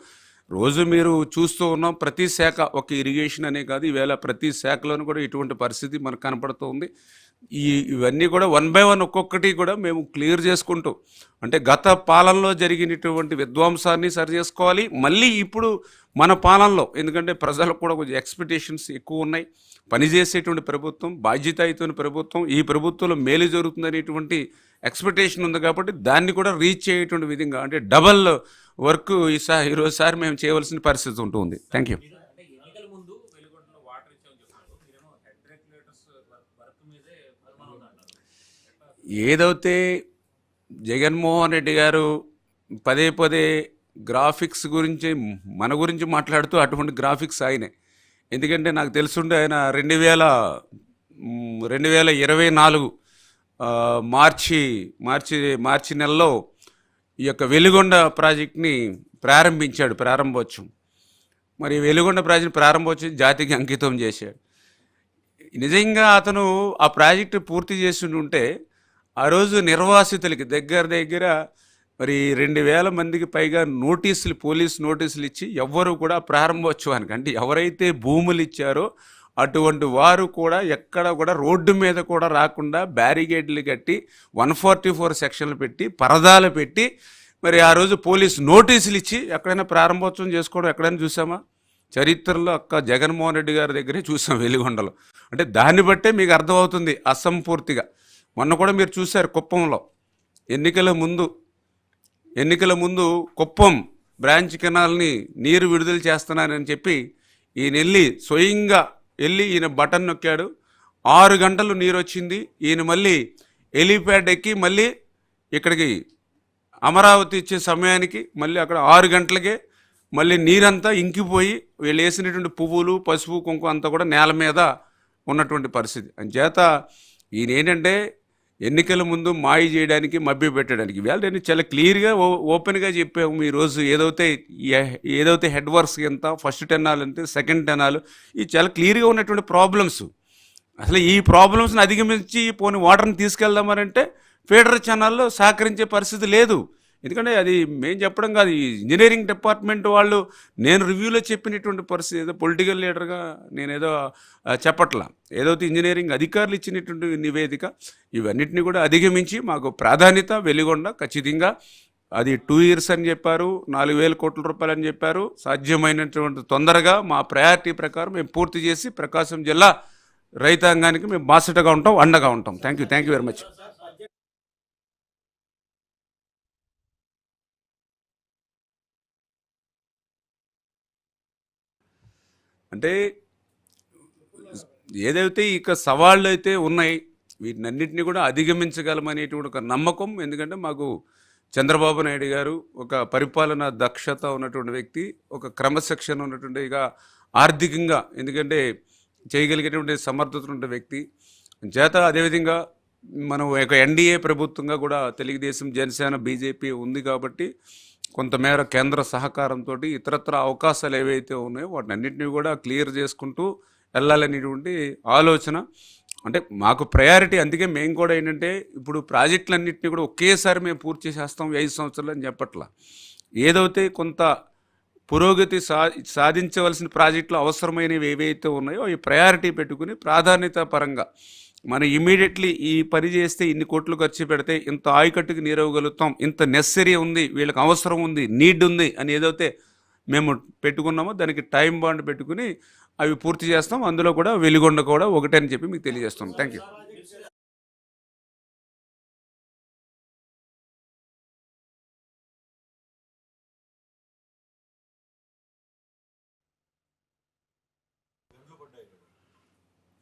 రోజు మీరు చూస్తూ ఉన్నాం ప్రతి శాఖ, ఒక ఇరిగేషన్ అనే కాదు, ఈవేళ ప్రతి శాఖలోనూ కూడా ఇటువంటి పరిస్థితి మనకు కనపడుతుంది. ఇవన్నీ కూడా వన్ బై వన్ ఒక్కొక్కటి కూడా మేము క్లియర్ చేసుకుంటూ, అంటే గత పాలనలో జరిగినటువంటి విధ్వంసాన్ని సరి చేసుకోవాలి. మళ్ళీ ఇప్పుడు మన పాలనలో, ఎందుకంటే ప్రజలకు కూడా కొంచెం ఎక్స్పెక్టేషన్స్ ఎక్కువ ఉన్నాయి. పనిచేసేటువంటి ప్రభుత్వం, బాధ్యతాయుతమైన ప్రభుత్వం, ఈ ప్రభుత్వంలో మేలు జరుగుతుందనేటువంటి ఎక్స్పెక్టేషన్ ఉంది కాబట్టి దాన్ని కూడా రీచ్ అయ్యేటువంటి విధంగా, అంటే డబల్ వర్క్ ఈరోజుసారి మేము చేయవలసిన పరిస్థితి ఉంటుంది. Thank you. ఏదైతే జగన్మోహన్ రెడ్డి గారు పదే పదే గ్రాఫిక్స్ గురించి మన గురించి మాట్లాడుతూ అటువంటి గ్రాఫిక్స్ ఆయనే. ఎందుకంటే నాకు తెలుసుండే ఆయన 2024 మార్చి నెలలో ఈ యొక్క వెలిగొండ ప్రాజెక్ట్ని ప్రారంభించాడు, ప్రారంభోత్సవం. మరి వెలిగొండ ప్రాజెక్ట్ ప్రారంభోత్సవం జాతికి అంకితం చేశాడు. నిజంగా అతను ఆ ప్రాజెక్టు పూర్తి చేస్తుంటే ఆ రోజు నిర్వాసితులకి దగ్గర మరి 2,000 మందికి పైగా నోటీసులు, పోలీస్ నోటీసులు ఇచ్చి ఎవ్వరూ కూడా ప్రారంభోత్సవానికి, అంటే ఎవరైతే భూములు ఇచ్చారో అటువంటి వారు కూడా ఎక్కడ కూడా రోడ్డు మీద కూడా రాకుండా బ్యారిగేడ్లు కట్టి 144 సెక్షన్లు పెట్టి పరదాలు పెట్టి మరి ఆ రోజు పోలీసు నోటీసులు ఇచ్చి ఎక్కడైనా ప్రారంభోత్సవం చేసుకోవడం ఎక్కడైనా చూసామా? చరిత్రలో జగన్మోహన్ రెడ్డి గారి దగ్గరే చూసాం వెలిగొండలో. అంటే దాన్ని బట్టే మీకు అర్థమవుతుంది అసంపూర్తిగా. మొన్న కూడా మీరు చూశారు కుప్పంలో ఎన్నికల ముందు కుప్పం బ్రాంచ్ కెనాల్ని నీరు విడుదల చేస్తున్నానని చెప్పి ఈయన స్వయంగా వెళ్ళి ఈయన బటన్ నొక్కాడు. 6 గంటలు నీరు వచ్చింది. ఈయన మళ్ళీ హెలీప్యాడ్ ఎక్కి మళ్ళీ ఇక్కడికి అమరావతి ఇచ్చే సమయానికి మళ్ళీ అక్కడ 6 గంటలకే మళ్ళీ నీరంతా ఇంకిపోయి వీళ్ళు వేసినటువంటి పువ్వులు, పసుపు, కుంకుమ అంతా కూడా నేల మీద ఉన్నటువంటి పరిస్థితి. అంచేత ఈయన ఏంటంటే ఎన్నికల ముందు మాయ చేయడానికి, మభ్య పెట్టడానికి. ఇవాళ నేను చాలా క్లియర్గా ఓపెన్గా చెప్పాము. ఈరోజు ఏదైతే హెడ్ వర్క్స్ ఎంత, ఫస్ట్ టెన్నాలు ఎంత, సెకండ్ టెన్నాలు, ఇవి చాలా క్లియర్గా ఉన్నటువంటి ప్రాబ్లమ్స్. అసలు ఈ ప్రాబ్లమ్స్ని అధిగమించి పోనీ వాటర్ని తీసుకెళ్దామనంటే ఫీడర్ ఛానల్లో సహకరించే పరిస్థితి లేదు. ఎందుకంటే అది మేము చెప్పడం కాదు, ఈ ఇంజనీరింగ్ డిపార్ట్మెంట్ వాళ్ళు, నేను రివ్యూలో చెప్పినటువంటి పరిస్థితి. ఏదో పొలిటికల్ లీడర్గా నేనేదో చెప్పట్లా, ఏదైతే ఇంజనీరింగ్ అధికారులు ఇచ్చినటువంటి నివేదిక, ఇవన్నిటిని కూడా అధిగమించి మాకు ప్రాధాన్యత వెలిగొండ ఖచ్చితంగా అది 2 years అని చెప్పారు, 4,000 కోట్ల రూపాయలు అని చెప్పారు. సాధ్యమైనటువంటి తొందరగా మా ప్రయారిటీ ప్రకారం మేము పూర్తి చేసి ప్రకాశం జిల్లా రైతాంగానికి మేము బాసటగా ఉంటాం, అండగా ఉంటాం. Thank you very much. అంటే ఏదైతే ఇక సవాళ్ళు అయితే ఉన్నాయి, వీటినన్నింటినీ కూడా అధిగమించగలమనేటువంటి ఒక నమ్మకం. ఎందుకంటే మాకు చంద్రబాబు నాయుడు గారు ఒక పరిపాలన దక్షత ఉన్నటువంటి వ్యక్తి, ఒక క్రమశిక్షణ ఉన్నటువంటి, ఇక ఆర్థికంగా ఎందుకంటే చేయగలిగేటువంటి సమర్థత ఉన్న వ్యక్తి చేత. అదేవిధంగా మనం ఒక ఎన్డీఏ ప్రభుత్వంగా కూడా తెలుగుదేశం, జనసేన, బీజేపీ ఉంది కాబట్టి కొంతమేర కేంద్ర సహకారంతో ఇతరత్ర అవకాశాలు ఏవైతే ఉన్నాయో వాటిని అన్నింటినీ కూడా క్లియర్ చేసుకుంటూ వెళ్ళాలనేటువంటి ఆలోచన. అంటే మాకు ప్రయారిటీ. అందుకే మేము కూడా ఏంటంటే ఇప్పుడు ప్రాజెక్టులన్నింటినీ కూడా ఒకేసారి మేము పూర్తి చేసేస్తాం 5 సంవత్సరాలు అని చెప్పట్లా. ఏదైతే కొంత పురోగతి సాధించవలసిన ప్రాజెక్టులు అవసరమైనవి ఏవైతే ఉన్నాయో అవి ప్రయారిటీ పెట్టుకుని ప్రాధాన్యత పరంగా మనం ఇమీడియట్లీ ఈ పని చేస్తే ఇన్ని కోట్లు ఖర్చు పెడితే ఇంత ఆయకట్టుకు నీరవగలుగుతాం, ఇంత నెసరీ ఉంది, వీళ్ళకి అవసరం ఉంది, నీడ్ ఉంది అని ఏదైతే మేము పెట్టుకున్నామో దానికి టైం బాండ్ పెట్టుకుని అవి పూర్తి చేస్తాం. అందులో కూడా వెలిగొండ కూడా ఒకటే అని చెప్పి మీకు తెలియజేస్తాం. Thank you.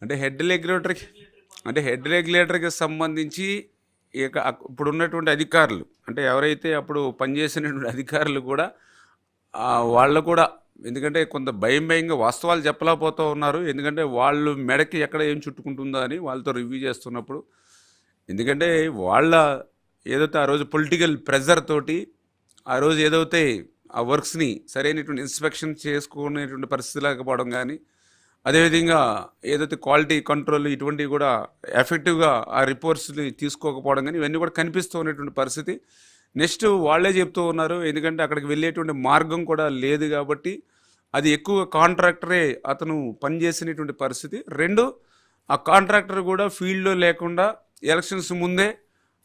అంటే హెడ్ రెగ్యులేటర్కి అంటే హెడ్ రెగ్యులేటర్కి సంబంధించి ఇక ఇప్పుడు ఉన్నటువంటి అధికారులు అంటే ఎవరైతే అప్పుడు పనిచేసినటువంటి అధికారులు కూడా వాళ్ళు కూడా ఎందుకంటే కొంత భయంగా వాస్తవాలు చెప్పలేకపోతూ ఉన్నారు. ఎందుకంటే వాళ్ళు మెడకి ఎక్కడ ఏం చుట్టుకుంటుందో అని వాళ్ళతో రివ్యూ చేస్తున్నప్పుడు, ఎందుకంటే వాళ్ళ ఏదైతే ఆ రోజు పొలిటికల్ ప్రెజర్ తోటి ఆ రోజు ఏదైతే ఆ వర్క్స్ని సరైనటువంటి ఇన్స్పెక్షన్ చేసుకునేటువంటి పరిస్థితి లేకపోవడం కానీ, అదేవిధంగా ఏదైతే క్వాలిటీ కంట్రోల్ ఇటువంటివి కూడా ఎఫెక్టివ్గా ఆ రిపోర్ట్స్ని తీసుకోకపోవడం కానీ ఇవన్నీ కూడా కనిపిస్తూ ఉన్నటువంటి పరిస్థితి. నెక్స్ట్ వాళ్ళే చెప్తూ ఉన్నారు, ఎందుకంటే అక్కడికి వెళ్ళేటువంటి మార్గం కూడా లేదు కాబట్టి అది ఎక్కువ కాంట్రాక్టరే అతను పనిచేసినటువంటి పరిస్థితి. రెండు, ఆ కాంట్రాక్టర్ కూడా ఫీల్డ్లో లేకుండా ఎలక్షన్స్ ముందే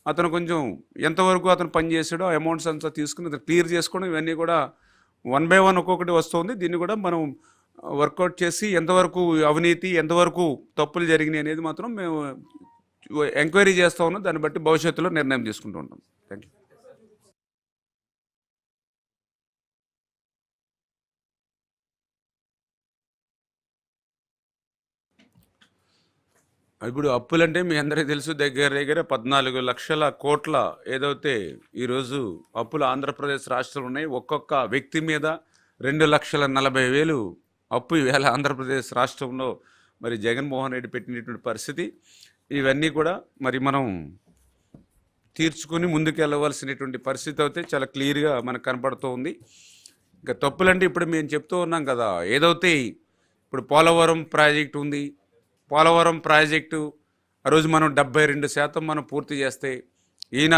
అతను కొంచెం ఎంతవరకు అతను పనిచేసాడో అమౌంట్స్ అంతా తీసుకుని అతను క్లియర్ చేసుకోవడం ఇవన్నీ కూడా 1 by 1 ఒక్కొక్కటి వస్తుంది. దీన్ని కూడా మనం వర్కౌట్ చేసి ఎంతవరకు అవినీతి ఎంతవరకు తప్పులు జరిగినాయి అనేది మాత్రం మేము ఎంక్వైరీ చేస్తూ ఉన్నాం. దాన్ని బట్టి భవిష్యత్తులో నిర్ణయం తీసుకుంటూ ఉంటాం. Thank you. ఇప్పుడు అప్పులంటే మీ అందరికీ తెలుసు, దగ్గర దగ్గర 14 లక్షల కోట్ల ఏదైతే ఈరోజు అప్పులు ఆంధ్రప్రదేశ్ రాష్ట్రంలో ఉన్నాయి. ఒక్కొక్క వ్యక్తి మీద 2,40,000 అప్పు ఈవేళ ఆంధ్రప్రదేశ్ రాష్ట్రంలో మరి జగన్మోహన్ రెడ్డి పెట్టినటువంటి పరిస్థితి. ఇవన్నీ కూడా మరి మనం తీర్చుకొని ముందుకు వెళ్ళవలసినటువంటి పరిస్థితి అయితే చాలా క్లియర్గా మనకు కనపడుతూ ఉంది. ఇంకా తప్పులంటే ఇప్పుడు మేము చెప్తూ ఉన్నాం కదా, ఏదైతే ఇప్పుడు పోలవరం ప్రాజెక్టు ఉంది, పోలవరం ప్రాజెక్టు ఆ రోజు మనం 72% మనం పూర్తి చేస్తే ఈయన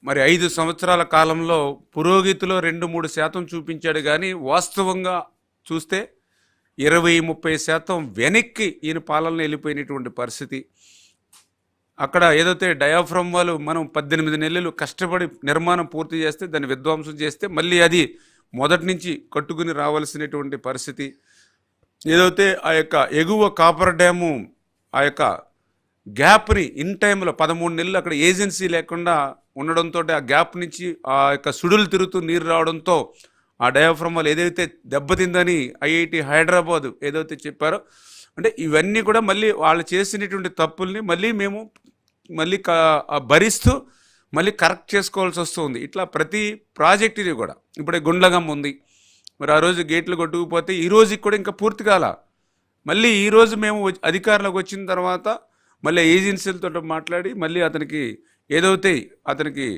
మరి 5 సంవత్సరాల కాలంలో పురోగతిలో 2-3% చూపించాడు. కానీ వాస్తవంగా చూస్తే 20-30% వెనక్కి ఈయన పాలన వెళ్ళిపోయినటువంటి పరిస్థితి. అక్కడ ఏదైతే డయాఫ్రమ్ వాళ్ళు మనం 18 నెలలు కష్టపడి నిర్మాణం పూర్తి చేస్తే దాన్ని విధ్వంసం చేస్తే మళ్ళీ అది మొదటి నుంచి కట్టుకుని రావాల్సినటువంటి పరిస్థితి. ఏదైతే ఆ యొక్క ఎగువ కాపర్ డ్యాము ఆ యొక్క గ్యాప్ని ఇన్ టైంలో 13 నెలలు అక్కడ ఏజెన్సీ లేకుండా ఉండడంతో ఆ గ్యాప్ నుంచి ఆ యొక్క సుడులు తిరుగుతూ నీరు రావడంతో ఆ డయాఫ్రమ్ వాళ్ళు ఏదైతే దెబ్బతిందని ఐఐటి హైదరాబాద్ ఏదైతే చెప్పారో, అంటే ఇవన్నీ కూడా మళ్ళీ వాళ్ళు చేసినటువంటి తప్పుల్ని మేము మళ్ళీ భరిస్తూ మళ్ళీ కరెక్ట్ చేసుకోవాల్సి వస్తుంది. ఇట్లా ప్రతి ప్రాజెక్ట్ ఇది కూడా ఇప్పుడు గుండ్లగమ్మ ఉంది, మరి ఆ రోజు గేట్లు కొట్టుకుపోతే ఈ రోజుకి కూడా ఇంకా పూర్తి కాల. మళ్ళీ ఈరోజు మేము అధికారంలోకి వచ్చిన తర్వాత మళ్ళీ ఏజెన్సీలతో మాట్లాడి మళ్ళీ అతనికి ఏదైతే అతనికి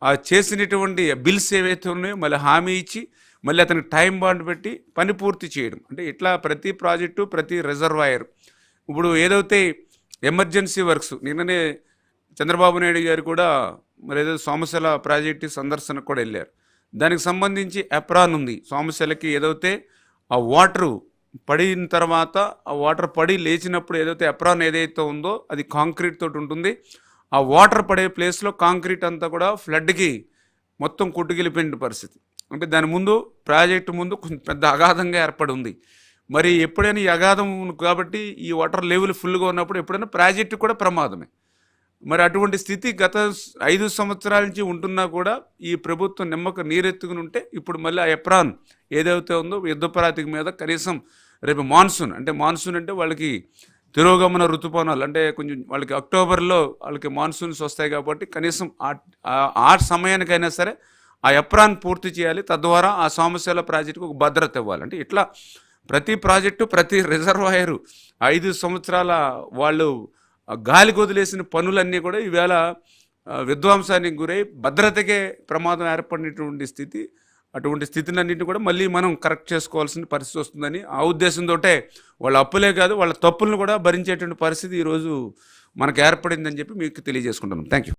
ఆ చేసినటువంటి బిల్స్ ఏవైతే ఉన్నాయో మళ్ళీ హామీ ఇచ్చి మళ్ళీ అతనికి టైం బాండ్ పెట్టి పని పూర్తి చేయడం. అంటే ఇట్లా ప్రతి ప్రాజెక్టు ప్రతి రిజర్వాయర్ ఇప్పుడు ఏదైతే ఎమర్జెన్సీ వర్క్స్ నిన్ననే చంద్రబాబు నాయుడు గారు కూడా మరి ఏదో సోమశిల ప్రాజెక్టు సందర్శనకు కూడా వెళ్ళారు. దానికి సంబంధించి ఎప్రాన్ ఉంది. సోమశిలకి ఏదైతే ఆ వాటరు పడిన తర్వాత ఆ వాటర్ పడి లేచినప్పుడు ఏదైతే ఎప్రాన్ ఏదైతే ఉందో అది కాంక్రీట్ తోటి ఉంటుంది. ఆ వాటర్ పడే ప్లేస్లో కాంక్రీట్ అంతా కూడా ఫ్లడ్కి మొత్తం కొట్టుకెళ్ళిపోయిన పరిస్థితి. అంటే దాని ముందు ప్రాజెక్టు ముందు కొంచెం పెద్ద అగాధంగా ఏర్పడి ఉంది. మరి ఎప్పుడైనా ఈ అగాధం కాబట్టి ఈ వాటర్ లెవెల్ ఫుల్గా ఉన్నప్పుడు ఎప్పుడైనా ప్రాజెక్టు కూడా ప్రమాదమే. మరి అటువంటి స్థితి గత 5 సంవత్సరాల నుంచి ఉంటున్నా కూడా ఈ ప్రభుత్వం నిమ్మక నీరెత్తుకుని ఉంటే ఇప్పుడు మళ్ళీ ఆ ఎప్రాన్ ఏదైతే ఉందో యుద్ధప్రాతిక మీద కనీసం రేపు మాన్సూన్ అంటే వాళ్ళకి తిరోగమన ఋతుపవనాలు అంటే కొంచెం వాళ్ళకి అక్టోబర్లో వాళ్ళకి మాన్సూన్స్ వస్తాయి కాబట్టి కనీసం ఆ సమయానికైనా సరే ఆ ఎప్రాన్ పూర్తి చేయాలి. తద్వారా ఆ సోమశిల ప్రాజెక్టుకు ఒక భద్రత ఇవ్వాలి. అంటే ఇట్లా ప్రతి ప్రాజెక్టు ప్రతి రిజర్వాయరు 5 సంవత్సరాల వాళ్ళు గాలికి వదిలేసిన పనులన్నీ కూడా ఈవేళ విధ్వంసానికి గురై భద్రతకే ప్రమాదం ఏర్పడినటువంటి స్థితి. అటువంటి స్థితినన్నింటినీ కూడా మళ్ళీ మనం కరెక్ట్ చేసుకోవాల్సిన పరిస్థితి వస్తుందని ఆ ఉద్దేశంతో వాళ్ళ అప్పులే కాదు వాళ్ళ తప్పులను కూడా భరించేటువంటి పరిస్థితి ఈరోజు మనకు ఏర్పడిందని చెప్పి మీకు తెలియజేసుకుంటున్నాం. Thank you.